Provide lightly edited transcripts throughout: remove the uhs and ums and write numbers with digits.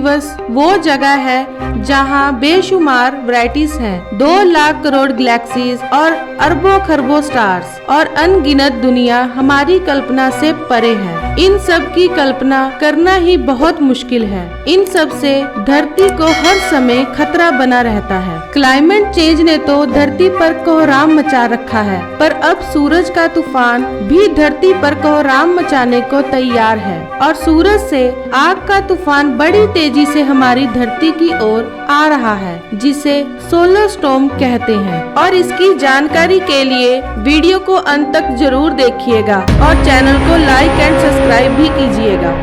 Universe वो जगह है जहाँ बेशुमार वैरायटीज हैं, 2 लाख करोड़ गैलेक्सीज और अरबों खरबों स्टार्स और अनगिनत दुनिया हमारी कल्पना से परे है। इन सब की कल्पना करना ही बहुत मुश्किल है। इन सब से धरती को हर समय खतरा बना रहता है। क्लाइमेट चेंज ने तो धरती पर कोहराम मचा रखा है, पर अब सूरज का तूफान भी धरती पर कोहराम मचाने को तैयार है और सूरज से आग का तूफान बड़ी तेजी से हमारी धरती की ओर आ रहा है, जिसे सोलर स्टॉर्म कहते हैं। और इसकी जानकारी के लिए वीडियो को अंत तक जरूर देखिएगा और चैनल को लाइक एंड सब्सक्राइब भी कीजिएगा।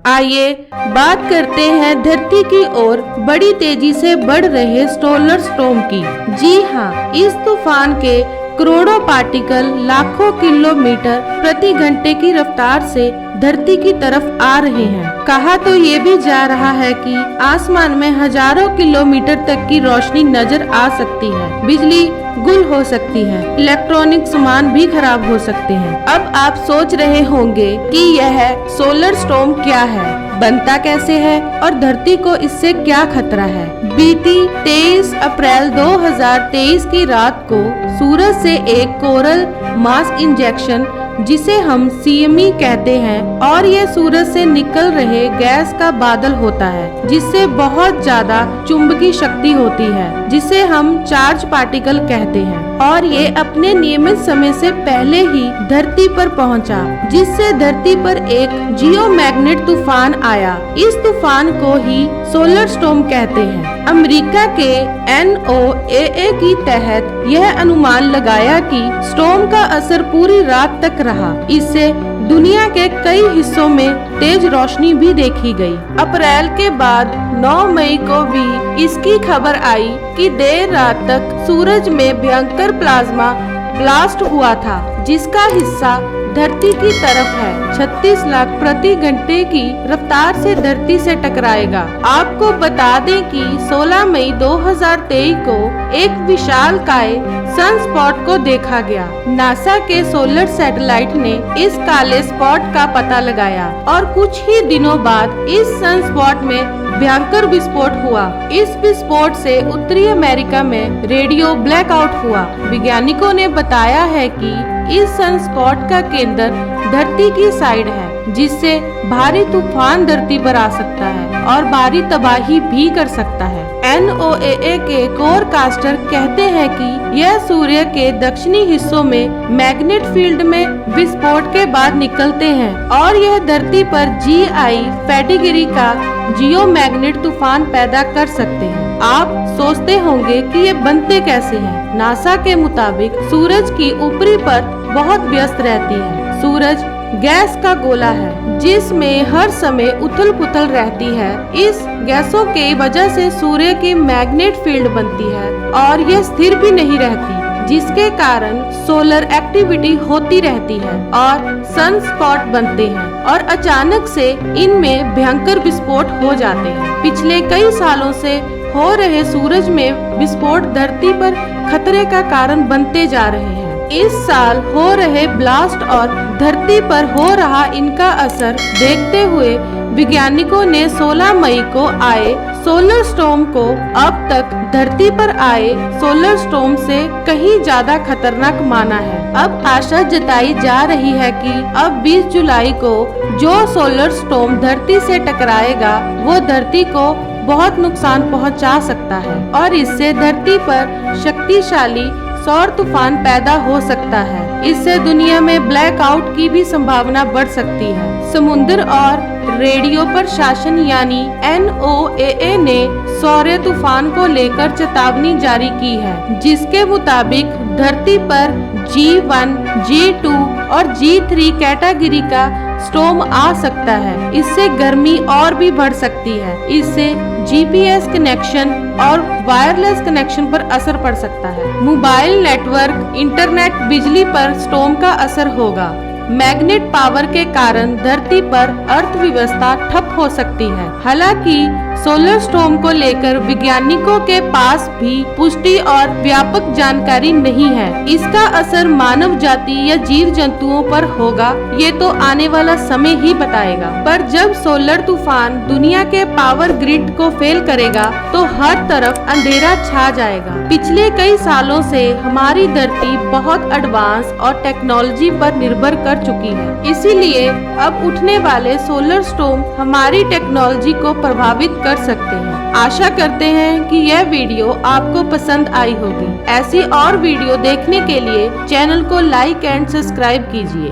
आइए बात करते हैं धरती की ओर बड़ी तेजी से बढ़ रहे सोलर स्टॉर्म की। जी हाँ, इस तूफान के करोड़ों पार्टिकल लाखों किलोमीटर प्रति घंटे की रफ्तार से धरती की तरफ आ रहे हैं। कहा तो ये भी जा रहा है कि आसमान में हजारों किलोमीटर तक की रोशनी नजर आ सकती है, बिजली गुल हो सकती है, इलेक्ट्रॉनिक सामान भी खराब हो सकते हैं। अब आप सोच रहे होंगे कि यह सोलर स्टॉर्म क्या है, बनता कैसे है और धरती को इससे क्या खतरा है। बीती 23 अप्रैल 2023 की रात को सूरज से एक कोरल मास इंजेक्शन, जिसे हम CME कहते हैं, और ये सूरज से निकल रहे गैस का बादल होता है, जिससे बहुत ज्यादा चुंबकीय शक्ति होती है, जिसे हम चार्ज पार्टिकल कहते हैं। और ये अपने नियमित समय से पहले ही धरती पर पहुंचा, जिससे धरती पर एक जियोमैग्नेट तूफान आया। इस तूफान को ही सोलर स्टॉर्म कहते हैं। अमेरिका के NOAA की तहत यह अनुमान लगाया कि स्टॉर्म का असर पूरी रात तक रहा। इससे दुनिया के कई हिस्सों में तेज रोशनी भी देखी गई। अप्रैल के बाद 9 मई को भी इसकी खबर आई कि देर रात तक सूरज में भयंकर प्लाज्मा ब्लास्ट हुआ था, जिसका हिस्सा धरती की तरफ है 36 लाख प्रति घंटे की रफ्तार से धरती से टकराएगा। आपको बता दें कि 16 मई 2023 को एक विशालकाय सनस्पॉट को देखा गया। नासा के सोलर सैटेलाइट ने इस काले स्पॉट का पता लगाया और कुछ ही दिनों बाद इस सनस्पॉट में भयंकर विस्फोट हुआ। इस विस्फोट से उत्तरी अमेरिका में रेडियो ब्लैकआउट हुआ। वैज्ञानिकों ने बताया है कि इस सनस्पॉट का केंद्र धरती की साइड है, जिससे भारी तूफान धरती पर आ सकता है और भारी तबाही भी कर सकता है। NOAA के फोरकास्टर कहते हैं कि यह सूर्य के दक्षिणी हिस्सों में मैग्नेट फील्ड में विस्फोट के बाद निकलते हैं और यह धरती पर GI कैटेगरी का जियोमैग्नेट तूफान पैदा कर सकते हैं। आप सोचते होंगे कि ये बनते कैसे हैं? नासा के मुताबिक सूरज की ऊपरी परत बहुत व्यस्त रहती है। सूरज गैस का गोला है, जिसमें हर समय उथल पुथल रहती है। इस गैसों के वजह से सूर्य की मैग्नेट फील्ड बनती है और यह स्थिर भी नहीं रहती, जिसके कारण सोलर एक्टिविटी होती रहती है और सनस्पॉट बनते हैं और अचानक से इनमें भयंकर विस्फोट हो जाते हैं। पिछले कई सालों से हो रहे सूरज में विस्फोट धरती पर खतरे का कारण बनते जा रहे हैं। इस साल हो रहे ब्लास्ट और धरती पर हो रहा इनका असर देखते हुए वैज्ञानिकों ने 16 मई को आए सोलर स्टॉर्म को अब तक धरती पर आए सोलर स्टॉर्म से कहीं ज्यादा खतरनाक माना है। अब आशा जताई जा रही है कि अब 20 जुलाई को जो सोलर स्टॉर्म धरती से टकराएगा वो धरती को बहुत नुकसान पहुंचा सकता है और इससे धरती पर शक्तिशाली सौर तूफान पैदा हो सकता है। इससे दुनिया में ब्लैकआउट की भी संभावना बढ़ सकती है। समुद्र और रेडियो प्रशासन यानी NOAA ने सौर तूफान को लेकर चेतावनी जारी की है, जिसके मुताबिक धरती पर G1, G2 और G3 कैटेगरी का स्टॉर्म आ सकता है। इससे गर्मी और भी बढ़ सकती है। इससे GPS कनेक्शन और वायरलेस कनेक्शन पर असर पड़ सकता है। मोबाइल नेटवर्क, इंटरनेट, बिजली पर स्टॉर्म का असर होगा। मैग्नेट पावर के कारण धरती पर अर्थव्यवस्था ठप हो सकती है। हालांकि सोलर स्टॉर्म को लेकर वैज्ञानिकों के पास भी पुष्टि और व्यापक जानकारी नहीं है। इसका असर मानव जाति या जीव जंतुओं पर होगा, ये तो आने वाला समय ही बताएगा। पर जब सोलर तूफान दुनिया के पावर ग्रिड को फेल करेगा तो हर तरफ अंधेरा छा जाएगा। पिछले कई सालों से हमारी धरती बहुत एडवांस और टेक्नोलॉजी पर निर्भर कर चुकी है, इसीलिए अब उठने वाले सोलर स्टॉर्म हमारी टेक्नोलॉजी को प्रभावित कर सकते हैं। आशा करते हैं कि यह वीडियो आपको पसंद आई होगी। ऐसी और वीडियो देखने के लिए चैनल को लाइक एंड सब्सक्राइब कीजिए।